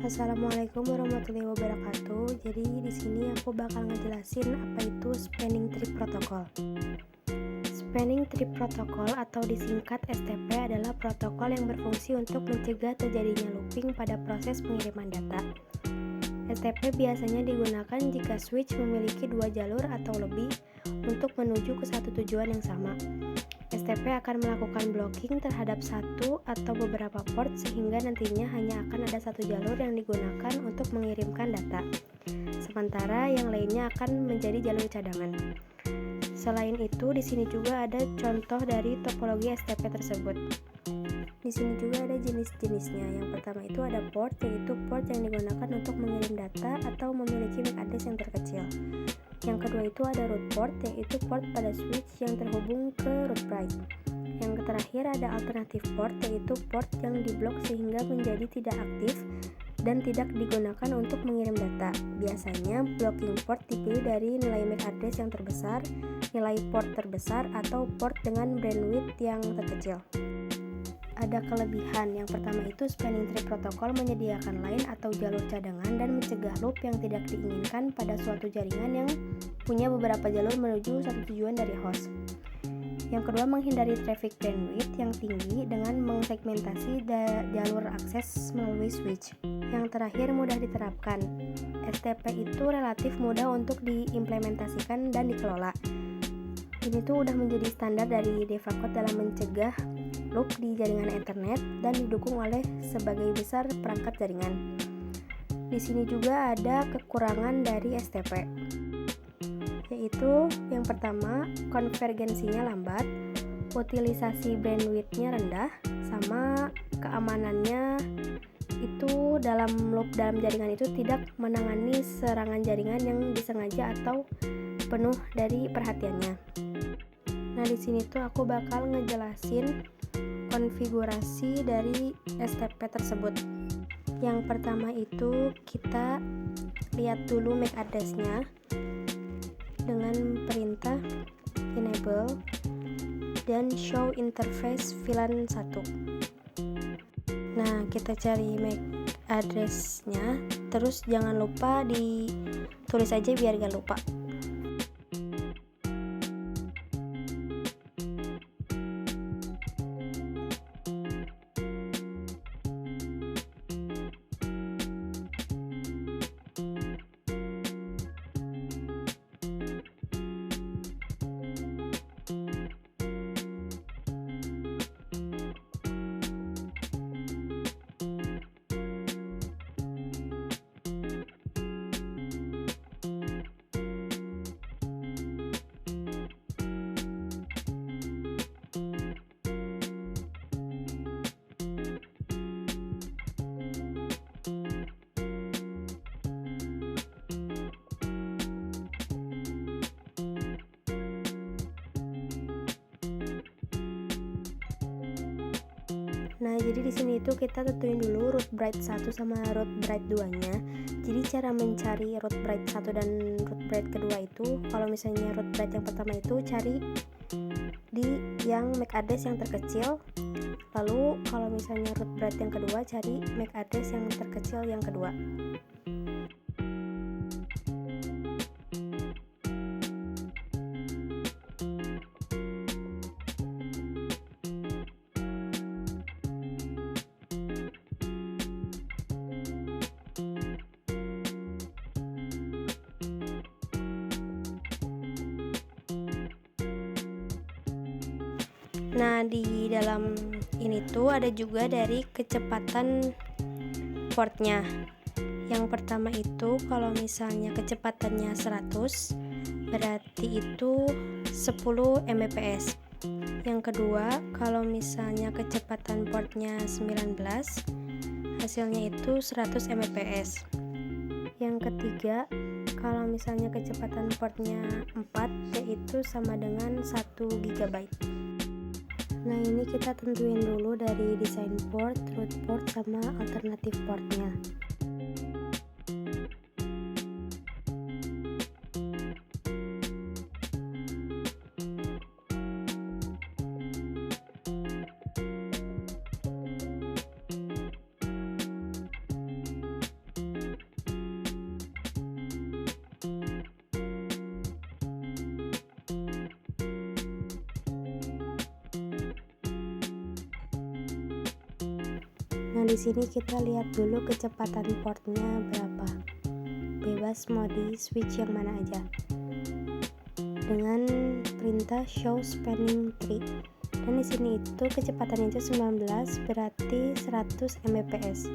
Assalamualaikum warahmatullahi wabarakatuh. Jadi di sini aku bakal ngejelasin apa itu Spanning Tree Protocol. Spanning Tree Protocol atau disingkat STP adalah protokol yang berfungsi untuk mencegah terjadinya looping pada proses pengiriman data. STP biasanya digunakan jika switch memiliki dua jalur atau lebih untuk menuju ke satu tujuan yang sama. STP akan melakukan blocking terhadap satu atau beberapa port sehingga nantinya hanya akan ada satu jalur yang digunakan untuk mengirimkan data, sementara yang lainnya akan menjadi jalur cadangan. Selain itu, di sini juga ada contoh dari topologi STP tersebut. Di sini juga ada jenis-jenisnya. Yang pertama itu ada port, yaitu port yang digunakan untuk mengirim data atau memiliki MAC address yang terkecil. Yang kedua itu ada root port, yaitu port pada switch yang terhubung ke root bridge. Yang terakhir ada alternative port, yaitu port yang diblok sehingga menjadi tidak aktif dan tidak digunakan untuk mengirim data. Biasanya blocking port dipilih dari nilai MAC address yang terbesar, nilai port terbesar, atau port dengan bandwidth yang terkecil. Ada kelebihan. Yang pertama itu Spanning Tree Protocol menyediakan line atau jalur cadangan dan mencegah loop yang tidak diinginkan pada suatu jaringan yang punya beberapa jalur menuju satu tujuan dari host. Yang kedua, menghindari traffic bandwidth yang tinggi dengan mengsegmentasi jalur akses melalui switch. Yang terakhir, mudah diterapkan. STP itu relatif mudah untuk diimplementasikan dan dikelola. Ini tuh udah menjadi standar dari Devacode dalam mencegah loop di jaringan internet dan didukung oleh sebagai besar perangkat jaringan. Di sini juga ada kekurangan dari STP, yaitu yang pertama, konvergensinya lambat, utilisasi bandwidth-nya rendah, sama keamanannya itu dalam loop dalam jaringan itu tidak menangani serangan jaringan yang disengaja atau penuh dari perhatiannya. Nah, di sini tuh aku bakal ngejelasin konfigurasi dari STP tersebut. Yang pertama itu kita lihat dulu MAC address-nya dengan perintah enable dan show interface VLAN 1. Nah, kita cari MAC address-nya, terus jangan lupa ditulis aja biar gak lupa. Nah, jadi di sini itu kita tentuin dulu root bridge 1 sama root bridge 2-nya. Jadi cara mencari root bridge 1 dan root bridge kedua itu, kalau misalnya root bridge yang pertama itu cari di yang MAC address yang terkecil. Lalu kalau misalnya root bridge yang kedua cari MAC address yang terkecil yang kedua. Nah, di dalam ini tuh ada juga dari kecepatan portnya. Yang pertama itu kalau misalnya kecepatannya 100, berarti itu 10 Mbps. Yang kedua, kalau misalnya kecepatan portnya 19, hasilnya itu 100 Mbps. Yang ketiga, kalau misalnya kecepatan portnya 4, yaitu sama dengan 1 GB. Nah, ini kita tentuin dulu dari desain port, root port, sama alternative portnya. Nah, di sini kita lihat dulu kecepatan portnya berapa. Bebas mau di switch yang mana aja. Dengan perintah show spanning tree. Dan di sini itu kecepatannya itu 19 berarti 100 Mbps.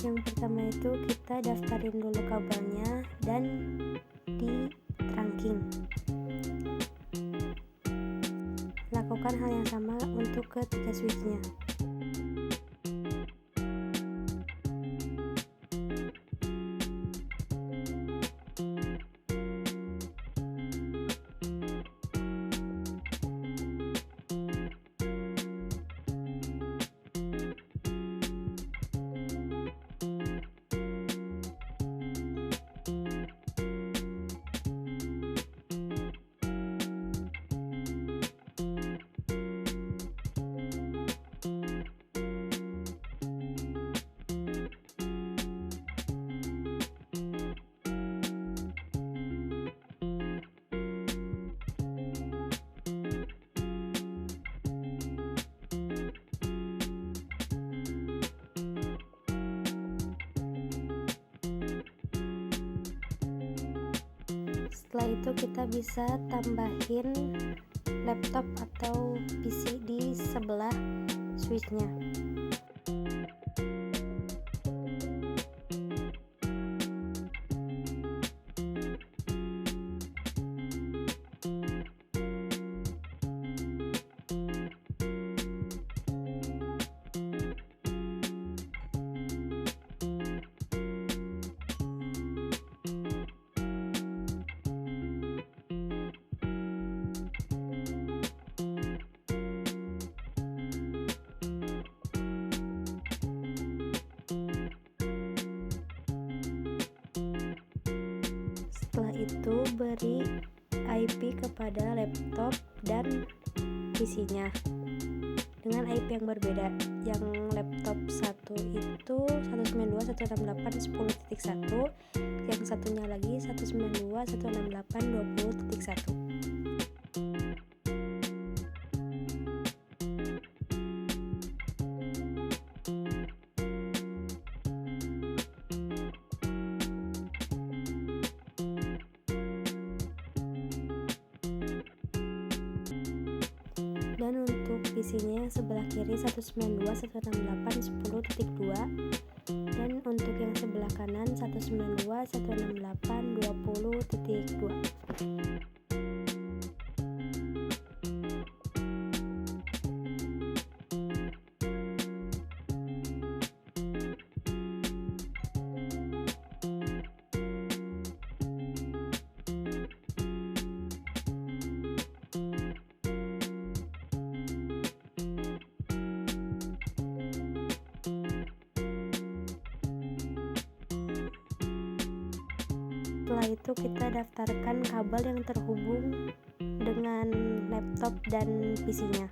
Yang pertama itu kita daftarin dulu kabelnya dan di trunking. Lakukan hal yang sama untuk ketiga switchnya. Setelah itu kita bisa tambahin laptop atau PC di sebelah switchnya. Setelah itu beri IP kepada laptop dan PC-nya dengan IP yang berbeda. Yang laptop 1 itu 192.168.10.1, yang satunya lagi 192.168.20.1. Dan untuk PC-nya yang sebelah kiri 192.168.10.2, dan untuk yang sebelah kanan 192.168.20.2. Setelah itu kita daftarkan kabel yang terhubung dengan laptop dan PC-nya.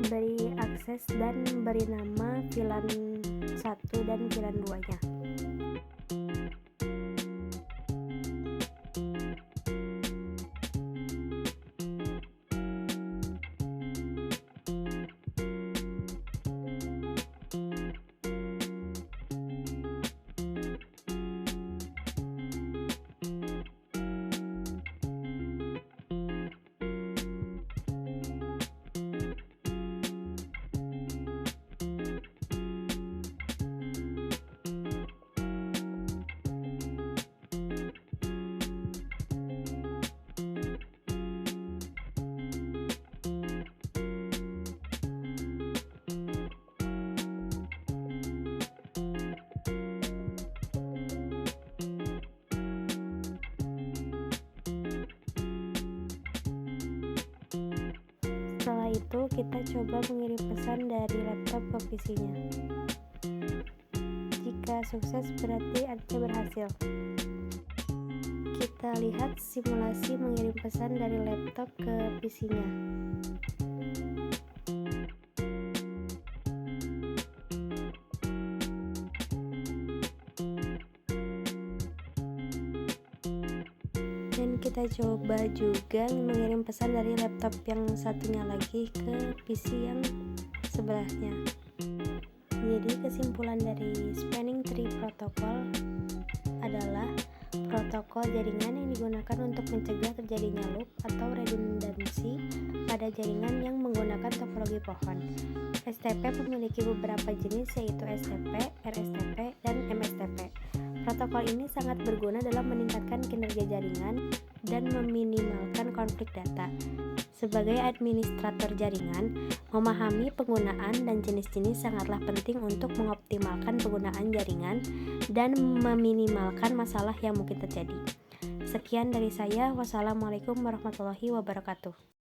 Beri akses akses dan beri nama VLAN 1 dan VLAN 2-nya. Setelah itu kita coba mengirim pesan dari laptop ke PC-nya. Jika sukses berarti artinya berhasil. Kita lihat simulasi mengirim pesan dari laptop ke PC-nya. Dan kita coba juga mengirim pesan dari laptop yang satunya lagi ke PC yang sebelahnya. Jadi kesimpulan dari Spanning Tree Protocol adalah protokol jaringan yang digunakan untuk mencegah terjadinya loop atau redundansi pada jaringan yang menggunakan topologi pohon. STP memiliki beberapa jenis yaitu STP, RSTP, dan MSTP. Protokol ini sangat berguna dalam meningkatkan kinerja jaringan dan meminimalkan konflik data. Sebagai administrator jaringan, memahami penggunaan dan jenis-jenis sangatlah penting untuk mengoptimalkan penggunaan jaringan dan meminimalkan masalah yang mungkin terjadi. Sekian dari saya. Wassalamualaikum warahmatullahi wabarakatuh.